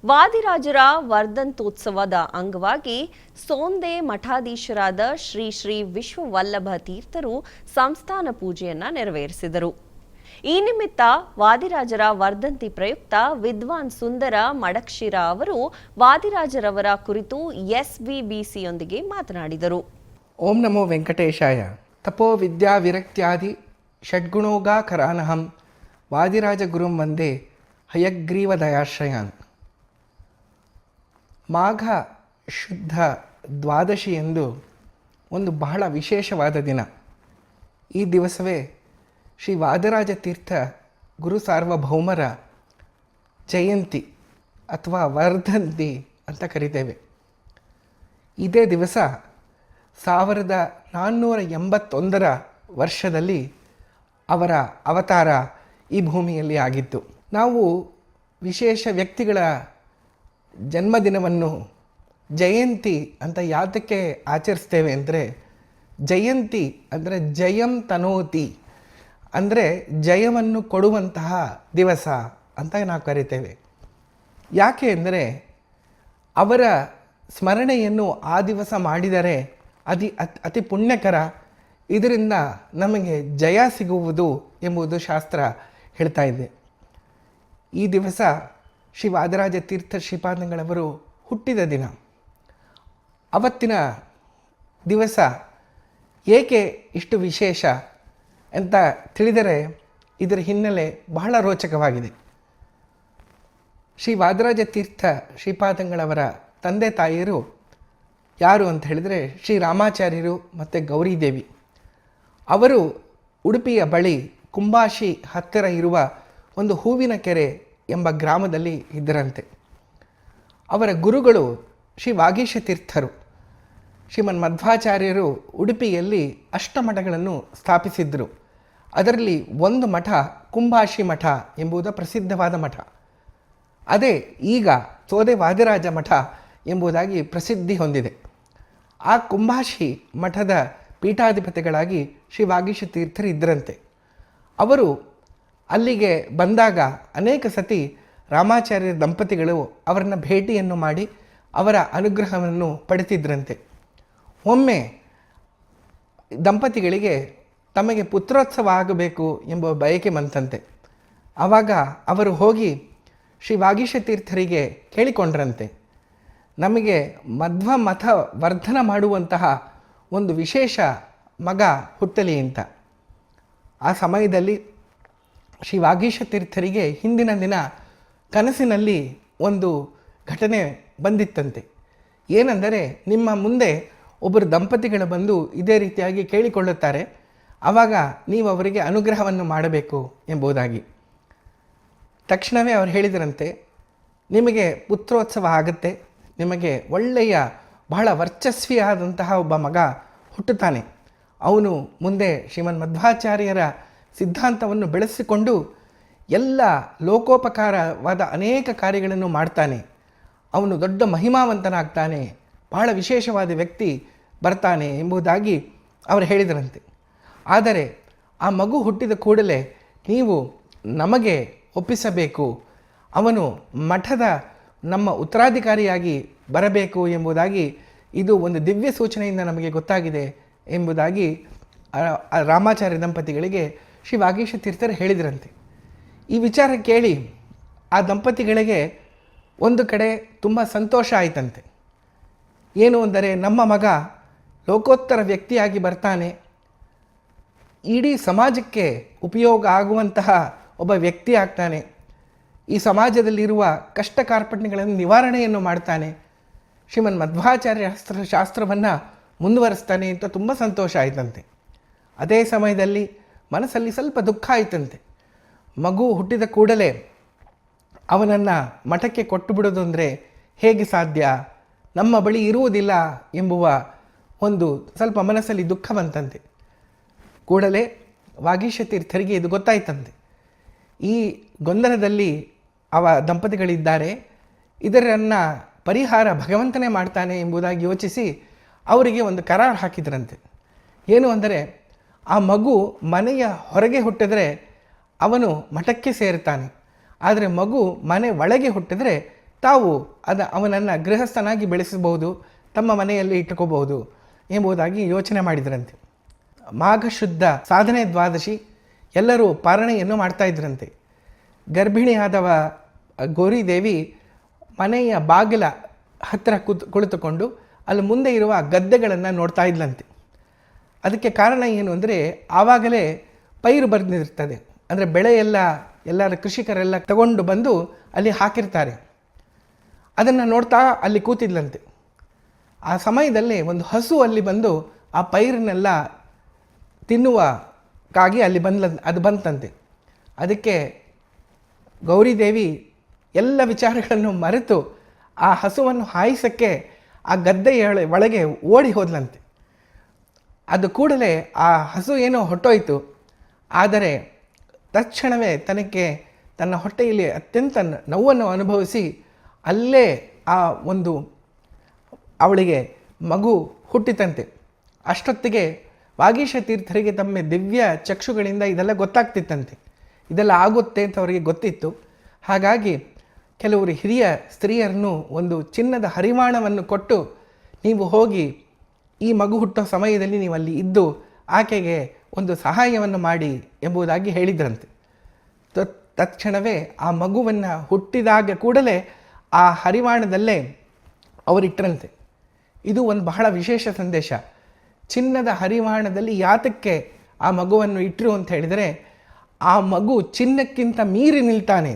ವಾದಿರಾಜರ ವರ್ಧಂತೋತ್ಸವದ ಅಂಗವಾಗಿ ಸೋಂದೆ ಮಠಾಧೀಶರಾದ ಶ್ರೀ ಶ್ರೀ ವಿಶ್ವವಲ್ಲಭ ತೀರ್ಥರು ಸಂಸ್ಥಾನ ಪೂಜೆಯನ್ನ ನೆರವೇರಿಸಿದರು. ಈ ನಿಮಿತ್ತ ವಾದಿರಾಜರ ವರ್ಧಂತಿ ಪ್ರಯುಕ್ತ ವಿದ್ವಾನ್ ಸುಂದರ ಮಡಕ್ಷಿರ ಅವರು ವಾದಿರಾಜರವರ ಕುರಿತು ಎಸ್ವಿಬಿಸಿಯೊಂದಿಗೆ ಮಾತನಾಡಿದರು. ಓಂ ನಮೋ ವೆಂಕಟೇಶಾಯ. ತಪೋ ವಿದ್ಯಾ ವಿರಕ್ತ್ಯಾದಿ ಷಡ್ಗುಣೋಗಾಕರಾನಹಂ ವಾದಿರಾಜ ಗುರುಂ ವಂದೇ ಹಯಗ್ರೀವ ದಯಾಶ್ರಯಾನ್. ಮಾಘ ಶುದ್ಧ ದ್ವಾದಶಿ ಎಂದು ಒಂದು ಬಹಳ ವಿಶೇಷವಾದ ದಿನ. ಈ ದಿವಸವೇ ಶ್ರೀ ವಾದಿರಾಜ ತೀರ್ಥ ಗುರು ಸಾರ್ವಭೌಮರ ಜಯಂತಿ ಅಥವಾ ವರ್ಧಂತಿ ಅಂತ ಕರಿತೇವೆ. ಇದೇ ದಿವಸ 1481 ವರ್ಷದಲ್ಲಿ ಅವರ ಅವತಾರ ಈ ಭೂಮಿಯಲ್ಲಿ ಆಗಿತ್ತು. ನಾವು ವಿಶೇಷ ವ್ಯಕ್ತಿಗಳ ಜನ್ಮದಿನವನ್ನು ಜಯಂತಿ ಅಂತ ಯಾತಕ್ಕೆ ಆಚರಿಸ್ತೇವೆ ಅಂದರೆ, ಜಯಂತಿ ಅಂದರೆ ಜಯಂ ತನೋತಿ, ಅಂದರೆ ಜಯವನ್ನು ಕೊಡುವಂತಹ ದಿವಸ ಅಂತ ನಾವು ಕರಿತೇವೆ. ಯಾಕೆ ಅಂದರೆ ಅವರ ಸ್ಮರಣೆಯನ್ನು ಆ ದಿವಸ ಮಾಡಿದರೆ ಅತಿ ಪುಣ್ಯಕರ, ಇದರಿಂದ ನಮಗೆ ಜಯ ಸಿಗುವುದು ಎಂಬುದು ಶಾಸ್ತ್ರ ಹೇಳ್ತಾ ಇದೆ. ಈ ದಿವಸ ಶ್ರೀ ವಾದಿರಾಜ ತೀರ್ಥ ಶ್ರೀಪಾದಂಗಳವರು ಹುಟ್ಟಿದ ದಿನ. ಅವತ್ತಿನ ದಿವಸ ಏಕೆ ಇಷ್ಟು ವಿಶೇಷ ಅಂತ ತಿಳಿದರೆ ಇದರ ಹಿನ್ನೆಲೆ ಬಹಳ ರೋಚಕವಾಗಿದೆ. ಶ್ರೀ ವಾದಿರಾಜ ತೀರ್ಥ ಶ್ರೀಪಾದಂಗಳವರ ತಂದೆ ತಾಯಿಯರು ಯಾರು ಅಂತ ಹೇಳಿದರೆ ಶ್ರೀ ರಾಮಾಚಾರ್ಯರು ಮತ್ತು ಗೌರಿದೇವಿ. ಅವರು ಉಡುಪಿಯ ಬಳಿ ಕುಂಬಾಶಿ ಹತ್ತಿರ ಇರುವ ಒಂದು ಹೂವಿನ ಕೆರೆ ಎಂಬ ಗ್ರಾಮದಲ್ಲಿ ಇದ್ದರಂತೆ. ಅವರ ಗುರುಗಳು ಶ್ರೀ ವಾಗೀಶ ತೀರ್ಥರು. ಶ್ರೀಮನ್ ಮಧ್ವಾಚಾರ್ಯರು ಉಡುಪಿಯಲ್ಲಿ ಅಷ್ಟಮಠಗಳನ್ನು ಸ್ಥಾಪಿಸಿದ್ದರು. ಅದರಲ್ಲಿ ಒಂದು ಮಠ ಕುಂಬಾಶಿ ಮಠ ಎಂಬುದು ಪ್ರಸಿದ್ಧವಾದ ಮಠ. ಅದೇ ಈಗ ಸೋದೆ ವಾದಿರಾಜ ಮಠ ಎಂಬುದಾಗಿ ಪ್ರಸಿದ್ಧಿ ಹೊಂದಿದೆ. ಆ ಕುಂಭಾಶಿ ಮಠದ ಪೀಠಾಧಿಪತಿಗಳಾಗಿ ಶ್ರೀ ವಾಗೀಶ ತೀರ್ಥರು ಇದ್ದರಂತೆ. ಅವರು ಅಲ್ಲಿಗೆ ಬಂದಾಗ ಅನೇಕ ಸತಿ ರಾಮಾಚಾರ್ಯ ದಂಪತಿಗಳು ಅವರನ್ನು ಭೇಟಿಯನ್ನು ಮಾಡಿ ಅವರ ಅನುಗ್ರಹವನ್ನು ಪಡೆದಿದ್ದರಂತೆ. ಒಮ್ಮೆ ದಂಪತಿಗಳಿಗೆ ತಮಗೆ ಪುತ್ರೋತ್ಸವ ಆಗಬೇಕು ಎಂಬ ಬಯಕೆ ಬಂತಂತೆ. ಆವಾಗ ಅವರು ಹೋಗಿ ಶ್ರೀ ವಾಗೀಶ ತೀರ್ಥರಿಗೆ ಕೇಳಿಕೊಂಡ್ರಂತೆ, ನಮಗೆ ಮಧ್ವ ಮತ ವರ್ಧನ ಮಾಡುವಂತಹ ಒಂದು ವಿಶೇಷ ಮಗ ಹುಟ್ಟಲಿ ಅಂತ. ಆ ಸಮಯದಲ್ಲಿ ಶ್ರೀ ವಾಗೀಶ ತೀರ್ಥರಿಗೆ ಹಿಂದಿನ ದಿನ ಕನಸಿನಲ್ಲಿ ಒಂದು ಘಟನೆ ಬಂದಿತ್ತಂತೆ. ಏನೆಂದರೆ, ನಿಮ್ಮ ಮುಂದೆ ಒಬ್ಬರು ದಂಪತಿಗಳು ಬಂದು ಇದೇ ರೀತಿಯಾಗಿ ಕೇಳಿಕೊಳ್ಳುತ್ತಾರೆ, ಆವಾಗ ನೀವು ಅವರಿಗೆ ಅನುಗ್ರಹವನ್ನು ಮಾಡಬೇಕು ಎಂಬುದಾಗಿ. ತಕ್ಷಣವೇ ಅವರು ಹೇಳಿದರಂತೆ, ನಿಮಗೆ ಪುತ್ರೋತ್ಸವ ಆಗುತ್ತೆ, ನಿಮಗೆ ಒಳ್ಳೆಯ ಬಹಳ ವರ್ಚಸ್ವಿಯಾದಂತಹ ಒಬ್ಬ ಮಗ ಹುಟ್ಟುತ್ತಾನೆ. ಅವನು ಮುಂದೆ ಶ್ರೀಮನ್ ಮಧ್ವಾಚಾರ್ಯರ ಸಿದ್ಧಾಂತವನ್ನು ಬೆಳೆಸಿಕೊಂಡು ಎಲ್ಲ ಲೋಕೋಪಕಾರವಾದ ಅನೇಕ ಕಾರ್ಯಗಳನ್ನು ಮಾಡ್ತಾನೆ. ಅವನು ದೊಡ್ಡ ಮಹಿಮಾವಂತನಾಗ್ತಾನೆ, ಬಹಳ ವಿಶೇಷವಾದ ವ್ಯಕ್ತಿ ಬರ್ತಾನೆ ಎಂಬುದಾಗಿ ಅವರು ಹೇಳಿದರಂತೆ. ಆದರೆ ಆ ಮಗು ಹುಟ್ಟಿದ ಕೂಡಲೇ ನೀವು ನಮಗೆ ಒಪ್ಪಿಸಬೇಕು, ಅವನು ಮಠದ ನಮ್ಮ ಉತ್ತರಾಧಿಕಾರಿಯಾಗಿ ಬರಬೇಕು ಎಂಬುದಾಗಿ ಇದು ಒಂದು ದಿವ್ಯ ಸೂಚನೆಯಿಂದ ನಮಗೆ ಗೊತ್ತಾಗಿದೆ ಎಂಬುದಾಗಿ ರಾಮಾಚಾರ್ಯ ದಂಪತಿಗಳಿಗೆ ಶ್ರೀ ವಾಗೀಶ ತೀರ್ಥರು ಹೇಳಿದರಂತೆ. ಈ ವಿಚಾರ ಕೇಳಿ ಆ ದಂಪತಿಗಳಿಗೆ ಒಂದು ಕಡೆ ತುಂಬ ಸಂತೋಷ ಆಯಿತಂತೆ. ಏನು ಅಂದರೆ, ನಮ್ಮ ಮಗ ಲೋಕೋತ್ತರ ವ್ಯಕ್ತಿಯಾಗಿ ಬರ್ತಾನೆ, ಇಡೀ ಸಮಾಜಕ್ಕೆ ಉಪಯೋಗ ಆಗುವಂತಹ ಒಬ್ಬ ವ್ಯಕ್ತಿ ಆಗ್ತಾನೆ, ಈ ಸಮಾಜದಲ್ಲಿರುವ ಕಷ್ಟ ಕಾರ್ಪಣ್ಯಗಳನ್ನು ನಿವಾರಣೆಯನ್ನು ಮಾಡ್ತಾನೆ, ಶ್ರೀಮನ್ ಮಧ್ವಾಚಾರ್ಯ ಶಾಸ್ತ್ರವನ್ನು ಮುಂದುವರಿಸ್ತಾನೆ ಅಂತ ತುಂಬ ಸಂತೋಷ ಆಯಿತಂತೆ. ಅದೇ ಸಮಯದಲ್ಲಿ ಮನಸ್ಸಲ್ಲಿ ಸ್ವಲ್ಪ ದುಃಖ ಆಯಿತಂತೆ. ಮಗು ಹುಟ್ಟಿದ ಕೂಡಲೇ ಅವನನ್ನು ಮಠಕ್ಕೆ ಕೊಟ್ಟು ಬಿಡೋದು ಅಂದರೆ ಹೇಗೆ ಸಾಧ್ಯ, ನಮ್ಮ ಬಳಿ ಇರುವುದಿಲ್ಲ ಎಂಬುವ ಒಂದು ಸ್ವಲ್ಪ ಮನಸ್ಸಲ್ಲಿ ದುಃಖ ಬಂತಂತೆ. ಕೂಡಲೇ ವಾಗೀಶ ತೀರ್ಥರಿಗೆ ಇದು ಗೊತ್ತಾಯ್ತಂತೆ. ಈ ಗೊಂದಲದಲ್ಲಿ ದಂಪತಿಗಳಿದ್ದಾರೆ, ಇದರನ್ನು ಪರಿಹಾರ ಭಗವಂತನೇ ಮಾಡ್ತಾನೆ ಎಂಬುದಾಗಿ ಯೋಚಿಸಿ ಅವರಿಗೆ ಒಂದು ಕರಾರು ಹಾಕಿದ್ರಂತೆ. ಏನು ಅಂದರೆ, ಆ ಮಗು ಮನೆಯ ಹೊರಗೆ ಹುಟ್ಟಿದರೆ ಅವನು ಮಠಕ್ಕೆ ಸೇರ್ತಾನೆ, ಆದರೆ ಮಗು ಮನೆ ಒಳಗೆ ಹುಟ್ಟಿದರೆ ತಾವು ಅವನನ್ನು ಗೃಹಸ್ಥನಾಗಿ ಬೆಳೆಸಬಹುದು, ತಮ್ಮ ಮನೆಯಲ್ಲಿ ಇಟ್ಟುಕೋಬಹುದು ಎಂಬುದಾಗಿ ಯೋಚನೆ ಮಾಡಿದ್ರಂತೆ. ಮಾಘ ಶುದ್ಧ ಸಾಧನೆ ದ್ವಾದಶಿ ಎಲ್ಲರೂ ಪಾರಣೆಯನ್ನು ಮಾಡ್ತಾಯಿದ್ರಂತೆ. ಗರ್ಭಿಣಿಯಾದವ ಗೌರಿದೇವಿ ಮನೆಯ ಬಾಗಿಲ ಹತ್ತಿರ ಕುಳಿತುಕೊಂಡು ಅಲ್ಲಿ ಮುಂದೆ ಇರುವ ಗದ್ದೆಗಳನ್ನು ನೋಡ್ತಾ ಇದ್ಲಂತೆ. ಅದಕ್ಕೆ ಕಾರಣ ಏನು ಅಂದರೆ, ಆವಾಗಲೇ ಪೈರು ಬಂದಿರ್ತದೆ, ಅಂದರೆ ಬೆಳೆ ಎಲ್ಲರ ಕೃಷಿಕರೆಲ್ಲ ತಗೊಂಡು ಬಂದು ಅಲ್ಲಿ ಹಾಕಿರ್ತಾರೆ. ಅದನ್ನು ನೋಡ್ತಾ ಅಲ್ಲಿ ಕೂತಿದ್ಲಂತೆ. ಆ ಸಮಯದಲ್ಲಿ ಒಂದು ಹಸು ಅಲ್ಲಿ ಬಂದು ಆ ಪೈರನ್ನೆಲ್ಲ ತಿನ್ನುವಕ್ಕಾಗಿ ಅಲ್ಲಿ ಅದು ಬಂತಂತೆ. ಅದಕ್ಕೆ ಗೌರಿದೇವಿ ಎಲ್ಲ ವಿಚಾರಗಳನ್ನು ಮರೆತು ಆ ಹಸುವನ್ನು ಹಾಯಿಸೋಕ್ಕೆ ಆ ಗದ್ದೆಯ ಒಳಗೆ ಓಡಿ ಹೋದ್ಲಂತೆ. ಅದು ಕೂಡಲೇ ಆ ಹಸು ಏನೋ ಹೊಟ್ಟೋಯ್ತು, ಆದರೆ ತಕ್ಷಣವೇ ತನ್ನ ಹೊಟ್ಟೆಯಲ್ಲಿ ಅತ್ಯಂತ ನೋವನ್ನು ಅನುಭವಿಸಿ ಅಲ್ಲೇ ಅವಳಿಗೆ ಮಗು ಹುಟ್ಟಿತಂತೆ. ಅಷ್ಟೊತ್ತಿಗೆ ವಾಗೀಶ ತೀರ್ಥರಿಗೆ ತಮ್ಮ ದಿವ್ಯ ಚಕ್ಷುಗಳಿಂದ ಇದೆಲ್ಲ ಗೊತ್ತಾಗ್ತಿತ್ತಂತೆ, ಇದೆಲ್ಲ ಆಗುತ್ತೆ ಅಂತ ಅವರಿಗೆ ಗೊತ್ತಿತ್ತು. ಹಾಗಾಗಿ ಕೆಲವರು ಹಿರಿಯ ಸ್ತ್ರೀಯರನ್ನು ಒಂದು ಚಿನ್ನದ ಹರಿವಾಣವನ್ನು ಕೊಟ್ಟು, ನೀವು ಹೋಗಿ ಈ ಮಗು ಹುಟ್ಟೋ ಸಮಯದಲ್ಲಿ ನೀವು ಅಲ್ಲಿ ಇದ್ದು ಆಕೆಗೆ ಒಂದು ಸಹಾಯವನ್ನು ಮಾಡಿ ಎಂಬುದಾಗಿ ಹೇಳಿದ್ರಂತೆ. ತಕ್ಷಣವೇ ಆ ಮಗುವನ್ನು ಹುಟ್ಟಿದಾಗ ಕೂಡಲೇ ಆ ಹರಿವಾಣದಲ್ಲೇ ಅವರಿಟ್ಟರಂತೆ. ಇದು ಒಂದು ಬಹಳ ವಿಶೇಷ ಸಂದೇಶ. ಚಿನ್ನದ ಹರಿವಾಣದಲ್ಲಿ ಯಾತಕ್ಕೆ ಆ ಮಗುವನ್ನು ಇಟ್ಟರು ಅಂತ ಹೇಳಿದರೆ, ಆ ಮಗು ಚಿನ್ನಕ್ಕಿಂತ ಮೀರಿ ನಿಲ್ತಾನೆ.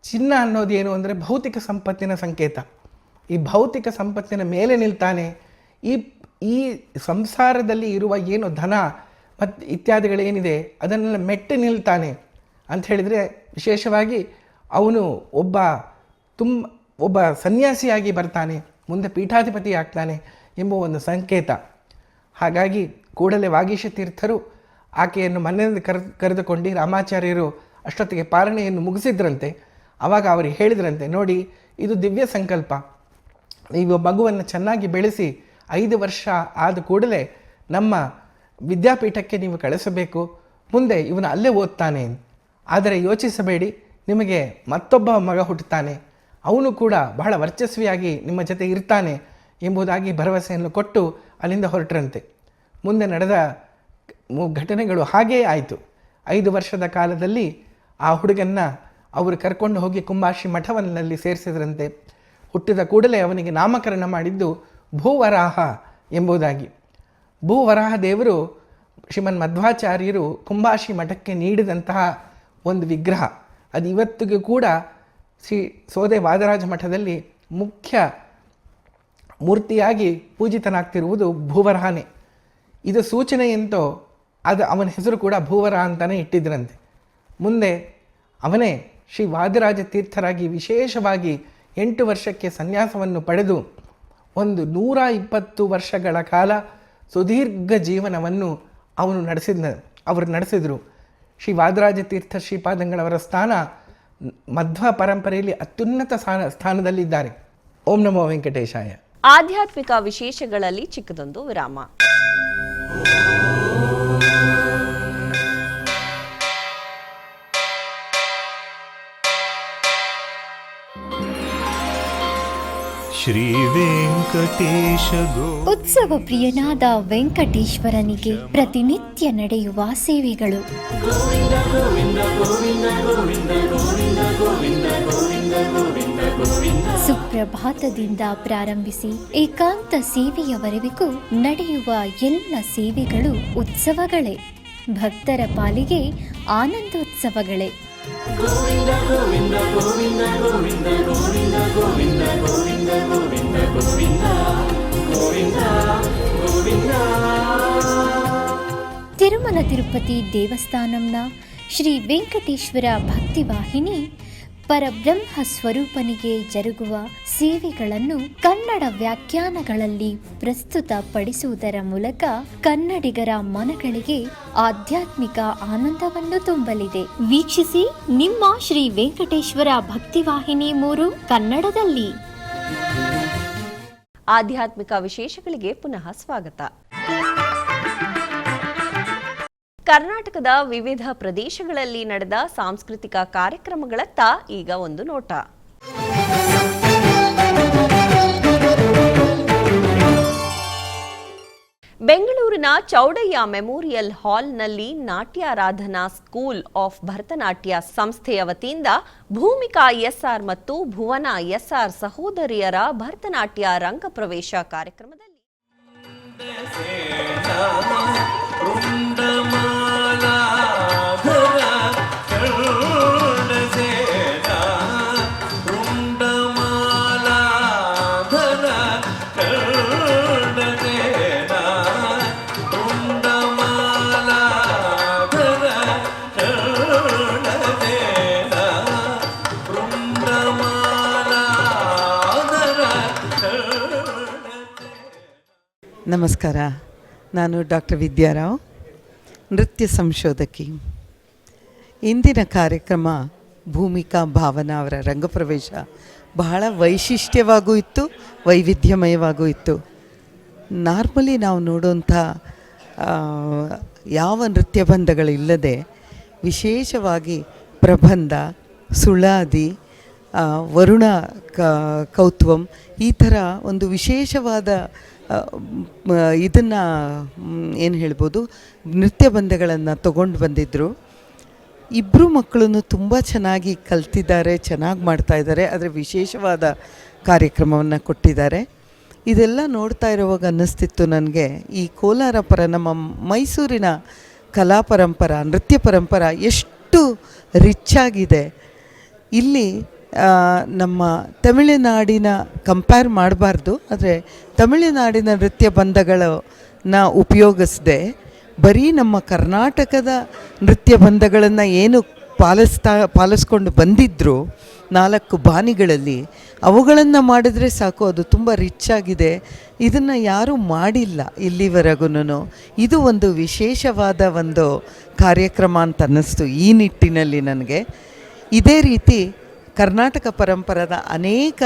ಚಿನ್ನ ಅನ್ನೋದು ಏನು ಅಂದರೆ ಭೌತಿಕ ಸಂಪತ್ತಿನ ಸಂಕೇತ. ಈ ಭೌತಿಕ ಸಂಪತ್ತಿನ ಮೇಲೆ ನಿಲ್ತಾನೆ. ಈ ಸಂಸಾರದಲ್ಲಿ ಇರುವ ಏನು ಧನ ಮತ್ತು ಇತ್ಯಾದಿಗಳೇನಿದೆ ಅದನ್ನೆಲ್ಲ ಮೆಟ್ಟಿ ನಿಲ್ತಾನೆ ಅಂತ ಹೇಳಿದರೆ, ವಿಶೇಷವಾಗಿ ಅವನು ಒಬ್ಬ ಸನ್ಯಾಸಿಯಾಗಿ ಬರ್ತಾನೆ, ಮುಂದೆ ಪೀಠಾಧಿಪತಿ ಆಗ್ತಾನೆ ಎಂಬ ಒಂದು ಸಂಕೇತ. ಹಾಗಾಗಿ ಕೂಡಲೇ ವಾಗೀಶ ತೀರ್ಥರು ಆಕೆಯನ್ನು ಮನೆಯಿಂದ ಕರೆದುಕೊಂಡು ರಾಮಾಚಾರ್ಯರು ಅಷ್ಟೊತ್ತಿಗೆ ಪಾರಣೆಯನ್ನು ಮುಗಿಸಿದ್ರಂತೆ. ಆವಾಗ ಅವರಿಗೆ ಹೇಳಿದ್ರಂತೆ, ನೋಡಿ ಇದು ದಿವ್ಯ ಸಂಕಲ್ಪ, ನೀವು ಮಗುವನ್ನು ಚೆನ್ನಾಗಿ ಬೆಳೆಸಿ 5 ವರ್ಷ ಆದ ಕೂಡಲೇ ನಮ್ಮ ವಿದ್ಯಾಪೀಠಕ್ಕೆ ನೀವು ಕಳಿಸಬೇಕು, ಮುಂದೆ ಇವನು ಅಲ್ಲೇ ಓದ್ತಾನೆ. ಆದರೆ ಯೋಚಿಸಬೇಡಿ, ನಿಮಗೆ ಮತ್ತೊಬ್ಬ ಮಗ ಹುಟ್ಟುತ್ತಾನೆ, ಅವನು ಕೂಡ ಬಹಳ ವರ್ಚಸ್ವಿಯಾಗಿ ನಿಮ್ಮ ಜೊತೆ ಇರ್ತಾನೆ ಎಂಬುದಾಗಿ ಭರವಸೆಯನ್ನು ಕೊಟ್ಟು ಅಲ್ಲಿಂದ ಹೊರಟ್ರಂತೆ. ಮುಂದೆ ನಡೆದ ಘಟನೆಗಳು ಹಾಗೇ ಆಯಿತು. 5 ವರ್ಷದ ಕಾಲದಲ್ಲಿ ಆ ಹುಡುಗನ್ನ ಅವರು ಕರ್ಕೊಂಡು ಹೋಗಿ ಕುಂಬಾಶಿ ಮಠವನ್ನಲ್ಲಿ ಸೇರಿಸಿದ್ರಂತೆ. ಹುಟ್ಟಿದ ಕೂಡಲೇ ಅವನಿಗೆ ನಾಮಕರಣ ಮಾಡಿದ್ದು ಭೂವರಾಹ ಎಂಬುದಾಗಿ. ಭೂವರಾಹ ದೇವರು ಶ್ರೀಮನ್ ಮಧ್ವಾಚಾರ್ಯರು ಕುಂಬಾಶಿ ಮಠಕ್ಕೆ ನೀಡಿದಂತಹ ಒಂದು ವಿಗ್ರಹ. ಅದು ಇವತ್ತಿಗೂ ಕೂಡ ಶ್ರೀ ಸೋದೆ ವಾದರಾಜ ಮಠದಲ್ಲಿ ಮುಖ್ಯ ಮೂರ್ತಿಯಾಗಿ ಪೂಜಿತನಾಗ್ತಿರುವುದು ಭೂವರಾಹನೇ. ಇದು ಸೂಚನೆ ಎಂತೋ ಅದು ಅವನ ಹೆಸರು ಕೂಡ ಭೂವರಾಹ ಅಂತಲೇ ಇಟ್ಟಿದ್ರಂತೆ. ಮುಂದೆ ಅವನೇ ಶ್ರೀ ವಾದಿರಾಜ ತೀರ್ಥರಾಗಿ ವಿಶೇಷವಾಗಿ 8 ವರ್ಷಕ್ಕೆ ಸನ್ಯಾಸವನ್ನು ಪಡೆದು ಒಂದು 120 ವರ್ಷಗಳ ಕಾಲ ಸುದೀರ್ಘ ಜೀವನವನ್ನು ಅವರು ನಡೆಸಿದರು. ಶ್ರೀ ವಾದಿರಾಜ ತೀರ್ಥ ಶ್ರೀಪಾದಂಗಳವರ ಸ್ಥಾನ ಮಧ್ವ ಪರಂಪರೆಯಲ್ಲಿ ಅತ್ಯುನ್ನತ ಸ್ಥಾನದಲ್ಲಿದ್ದಾರೆ. ಓಂ ನಮೋ ವೆಂಕಟೇಶಾಯ. ಆಧ್ಯಾತ್ಮಿಕ ವಿಶೇಷಗಳಲ್ಲಿ ಚಿಕ್ಕದೊಂದು ವಿರಾಮ. ಶ್ರೀ ವೆಂಕಟೇಶ ಉತ್ಸವ ಪ್ರಿಯನಾದ ವೆಂಕಟೇಶ್ವರನಿಗೆ ಪ್ರತಿನಿತ್ಯ ನಡೆಯುವ ಸೇವೆಗಳು. ಸುಪ್ರಭಾತದಿಂದ ಪ್ರಾರಂಭಿಸಿ ಏಕಾಂತ ಸೇವೆಯವರೆಗೂ ನಡೆಯುವ ಎಲ್ಲ ಸೇವೆಗಳು ಉತ್ಸವಗಳೇ. ಭಕ್ತರ ಪಾಲಿಗೆ ಆನಂದೋತ್ಸವಗಳೇ. ತಿರುಮಲ ತಿರುಪತಿ ದೇವಸ್ಥಾನಂನ ಶ್ರೀ ವೆಂಕಟೇಶ್ವರ ಭಕ್ತಿವಾಹಿನಿ ಪರಬ್ರಹ್ಮ ಸ್ವರೂಪನಿಗೆ ಜರುಗುವ ಸೇವೆಗಳನ್ನು ಕನ್ನಡ ವ್ಯಾಖ್ಯಾನಗಳಲ್ಲಿ ಪ್ರಸ್ತುತಪಡಿಸುವುದರ ಮೂಲಕ ಕನ್ನಡಿಗರ ಮನಗಳಿಗೆ ಆಧ್ಯಾತ್ಮಿಕ ಆನಂದವನ್ನು ತುಂಬಲಿದೆ. ವೀಕ್ಷಿಸಿ ನಿಮ್ಮ ಶ್ರೀ ವೆಂಕಟೇಶ್ವರ ಭಕ್ತಿವಾಹಿನಿ 3 ಕನ್ನಡದಲ್ಲಿ. ಆಧ್ಯಾತ್ಮಿಕ ವಿಶೇಷಗಳಿಗೆ ಪುನಃ ಸ್ವಾಗತ. ಕರ್ನಾಟಕದ ವಿವಿಧ ಪ್ರದೇಶಗಳಲ್ಲಿ ನಡೆದ ಸಾಂಸ್ಕೃತಿಕ ಕಾರ್ಯಕ್ರಮಗಳತ್ತ ಈಗ ಒಂದು ನೋಟ. ಬೆಂಗಳೂರಿನ ಚೌಡಯ್ಯ ಮೆಮೋರಿಯಲ್ ಹಾಲ್ನಲ್ಲಿ ನಾಟ್ಯಾರಾಧನಾ ಸ್ಕೂಲ್ ಆಫ್ ಭರತನಾಟ್ಯ ಸಂಸ್ಥೆಯ ವತಿಯಿಂದ ಭೂಮಿಕಾ ಎಸ್ಆರ್ ಮತ್ತು ಭುವನ ಎಸ್ಆರ್ ಸಹೋದರಿಯರ ಭರತನಾಟ್ಯ ರಂಗಪ್ರವೇಶ ಕಾರ್ಯಕ್ರಮದಲ್ಲಿ ನಮಸ್ಕಾರ, ನಾನು ಡಾಕ್ಟರ್ ವಿದ್ಯಾರಾವ್, ನೃತ್ಯ ಸಂಶೋಧಕಿ. ಇಂದಿನ ಕಾರ್ಯಕ್ರಮ ಭೂಮಿಕಾ ಭಾವನಾ ಅವರ ರಂಗಪ್ರವೇಶ ಬಹಳ ವೈಶಿಷ್ಟ್ಯವಾಗೂ ಇತ್ತು, ವೈವಿಧ್ಯಮಯವಾಗೂ ಇತ್ತು. ನಾರ್ಮಲಿ ನಾವು ನೋಡುವಂಥ ಯಾವ ನೃತ್ಯ ಬಂಧಗಳಿಲ್ಲದೆ ವಿಶೇಷವಾಗಿ ಪ್ರಬಂಧ, ಸುಳಾದಿ, ವರುಣ ಕೌತ್ವಂ ಈ ಥರ ಒಂದು ವಿಶೇಷವಾದ ಇದನ್ನು ಏನು ಹೇಳ್ಬೋದು ನೃತ್ಯ ಬಂಧಗಳನ್ನು ತಗೊಂಡು ಬಂದಿದ್ದರು. ಇಬ್ಬರು ಮಕ್ಕಳನ್ನು ತುಂಬ ಚೆನ್ನಾಗಿ ಕಲ್ತಿದ್ದಾರೆ, ಚೆನ್ನಾಗಿ ಮಾಡ್ತಾಯಿದ್ದಾರೆ. ಆದರೆ ವಿಶೇಷವಾದ ಕಾರ್ಯಕ್ರಮವನ್ನು ಕೊಟ್ಟಿದ್ದಾರೆ. ಇದೆಲ್ಲ ನೋಡ್ತಾ ಇರುವಾಗ ಅನ್ನಿಸ್ತಿತ್ತು ನನಗೆ, ಈ ಕೋಲಾರ ನಮ್ಮ ಮೈಸೂರಿನ ಕಲಾ ಪರಂಪರ, ನೃತ್ಯ ಪರಂಪರ ಎಷ್ಟು ರಿಚ್ ಆಗಿದೆ. ಇಲ್ಲಿ ನಮ್ಮ ತಮಿಳುನಾಡಿನ ಕಂಪೇರ್ ಮಾಡಬಾರ್ದು, ಆದರೆ ತಮಿಳುನಾಡಿನ ನೃತ್ಯ ಬಂಧಗಳನ್ನ ಉಪಯೋಗಿಸದೆ ಬರೀ ನಮ್ಮ ಕರ್ನಾಟಕದ ನೃತ್ಯ ಬಂಧಗಳನ್ನು ಏನು ಪಾಲಿಸ್ಕೊಂಡು ಬಂದಿದ್ದರು 4 ಬಾನಿಗಳಲ್ಲಿ, ಅವುಗಳನ್ನು ಮಾಡಿದರೆ ಸಾಕು, ಅದು ತುಂಬ ರಿಚ್ ಆಗಿದೆ. ಇದನ್ನು ಯಾರೂ ಮಾಡಿಲ್ಲ ಇಲ್ಲಿವರೆಗೂ. ಇದು ಒಂದು ವಿಶೇಷವಾದ ಒಂದು ಕಾರ್ಯಕ್ರಮ ಅಂತ ಅನ್ನಿಸ್ತು ಈ ನಿಟ್ಟಿನಲ್ಲಿ ನನಗೆ. ಇದೇ ರೀತಿ ಕರ್ನಾಟಕ ಪರಂಪರದ ಅನೇಕ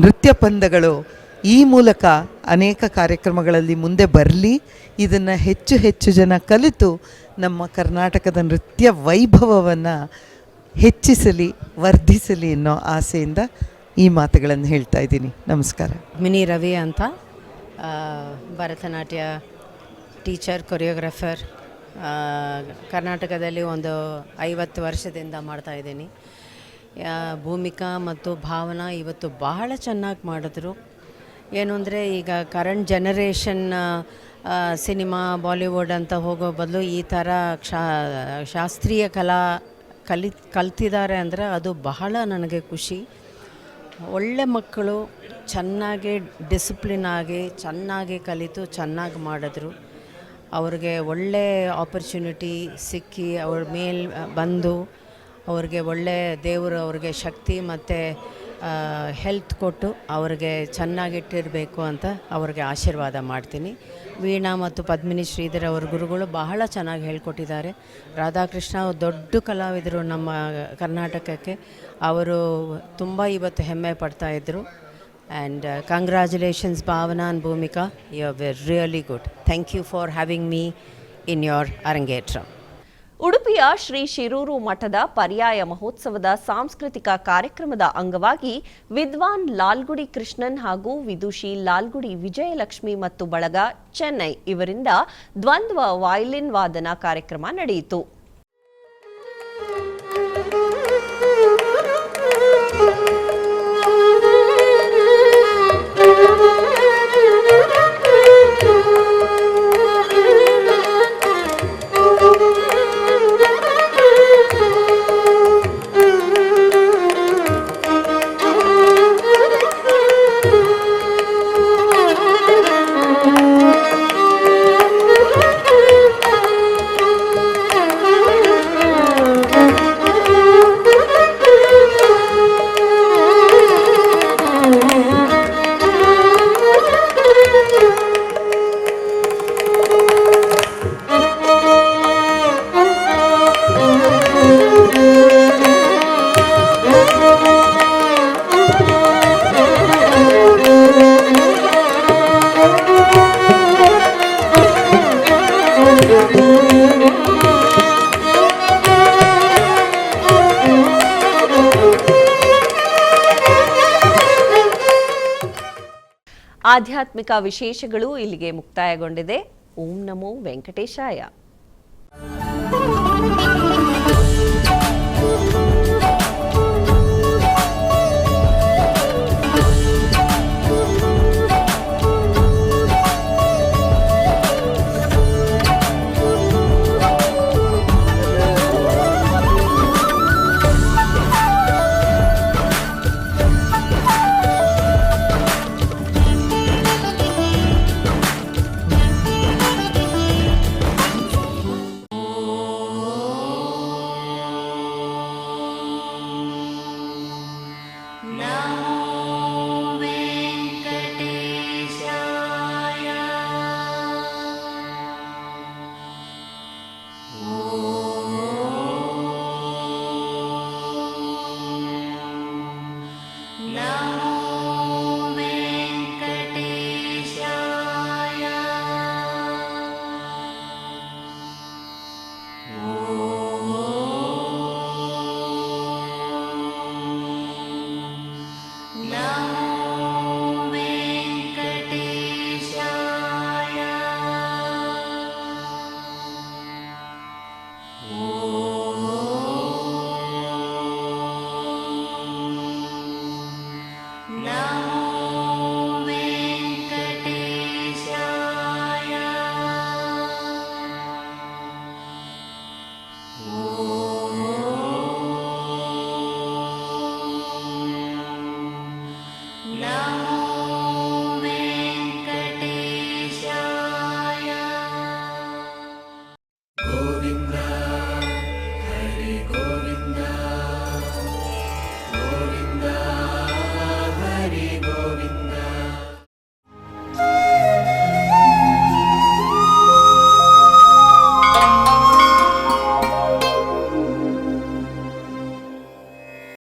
ನೃತ್ಯ ಬಂಧಗಳು ಈ ಮೂಲಕ ಅನೇಕ ಕಾರ್ಯಕ್ರಮಗಳಲ್ಲಿ ಮುಂದೆ ಬರಲಿ, ಇದನ್ನು ಹೆಚ್ಚು ಹೆಚ್ಚು ಜನ ಕಲಿತು ನಮ್ಮ ಕರ್ನಾಟಕದ ನೃತ್ಯ ವೈಭವವನ್ನು ಹೆಚ್ಚಿಸಲಿ, ವರ್ಧಿಸಲಿ ಅನ್ನೋ ಆಸೆಯಿಂದ ಈ ಮಾತುಗಳನ್ನು ಹೇಳ್ತಾ ಇದ್ದೀನಿ. ನಮಸ್ಕಾರ. ಮಿನಿ ರವಿ ಅಂತ, ಭರತನಾಟ್ಯ ಟೀಚರ್, ಕೊರಿಯೋಗ್ರಾಫರ್. ಕರ್ನಾಟಕದಲ್ಲಿ ಒಂದು 50 ವರ್ಷದಿಂದ ಮಾಡ್ತಾಯಿದ್ದೀನಿ. ಭೂಮಿಕಾ ಮತ್ತು ಭಾವನಾ ಇವತ್ತು ಬಹಳ ಚೆನ್ನಾಗಿ ಮಾಡಿದ್ರು. ಏನು ಅಂದರೆ ಈಗ ಕರೆಂಟ್ ಜನರೇಷನ್ ಸಿನಿಮಾ, ಬಾಲಿವುಡ್ ಅಂತ ಹೋಗೋ ಬದಲು ಈ ಥರ ಶಾಸ್ತ್ರೀಯ ಕಲಾ ಕಲ್ತಿದ್ದಾರೆ ಅಂದರೆ ಅದು ಬಹಳ ನನಗೆ ಖುಷಿ. ಒಳ್ಳೆ ಮಕ್ಕಳು ಚೆನ್ನಾಗಿ ಡಿಸಿಪ್ಲಿನ್ ಆಗಿ ಚೆನ್ನಾಗಿ ಕಲಿತು ಚೆನ್ನಾಗಿ ಮಾಡಿದ್ರು. ಅವ್ರಿಗೆ ಒಳ್ಳೆ ಆಪರ್ಚುನಿಟಿ ಸಿಕ್ಕಿ ಅವ್ರ ಮೇಲೆ ಬಂದು ಅವ್ರಿಗೆ ಒಳ್ಳೆ ದೇವರು ಅವ್ರಿಗೆ ಶಕ್ತಿ ಮತ್ತು ಹೆಲ್ತ್ ಕೊಟ್ಟು ಅವ್ರಿಗೆ ಚೆನ್ನಾಗಿಟ್ಟಿರಬೇಕು ಅಂತ ಅವ್ರಿಗೆ ಆಶೀರ್ವಾದ ಮಾಡ್ತೀನಿ. ವೀಣಾ ಮತ್ತು ಪದ್ಮಿನಿ ಶ್ರೀಧರ್ ಅವ್ರ ಗುರುಗಳು ಬಹಳ ಚೆನ್ನಾಗಿ ಹೇಳ್ಕೊಟ್ಟಿದ್ದಾರೆ. ರಾಧಾಕೃಷ್ಣ ದೊಡ್ಡ ಕಲಾವಿದರು ನಮ್ಮ ಕರ್ನಾಟಕಕ್ಕೆ. ಅವರು ತುಂಬ ಇವತ್ತು ಹೆಮ್ಮೆ ಪಡ್ತಾಯಿದ್ರು. And congratulations Bhavana and Bhoomika, you are really good. Thank you for having me in your arangetram. ಉಡುಪಿಯ ಶ್ರೀ ಶಿರೂರು ಮಠದ ಪರ್ಯಾಯ ಮಹೋತ್ಸವದ ಸಾಂಸ್ಕೃತಿಕ ಕಾರ್ಯಕ್ರಮದ ಅಂಗವಾಗಿ ವಿದ್ವಾನ್ ಲಾಲ್ಗುಡಿ ಕೃಷ್ಣನ್ ಹಾಗೂ ವಿದುಷಿ ಲಾಲ್ಗುಡಿ ವಿಜಯಲಕ್ಷ್ಮಿ ಮತ್ತು ಬಳಗ ಚೆನ್ನೈ ಇವರಿಂದ ದ್ವಂದ್ವ ವಯಲಿನ್ ವಾದನ ಕಾರ್ಯಕ್ರಮ ನಡೆಯಿತು. ಆಧ್ಯಾತ್ಮಿಕ ವಿಶೇಷಗಳು ಇಲ್ಲಿಗೆ ಮುಕ್ತಾಯಗೊಂಡಿದೆ. ಓಂ ನಮೋ ವೆಂಕಟೇಶಾಯ.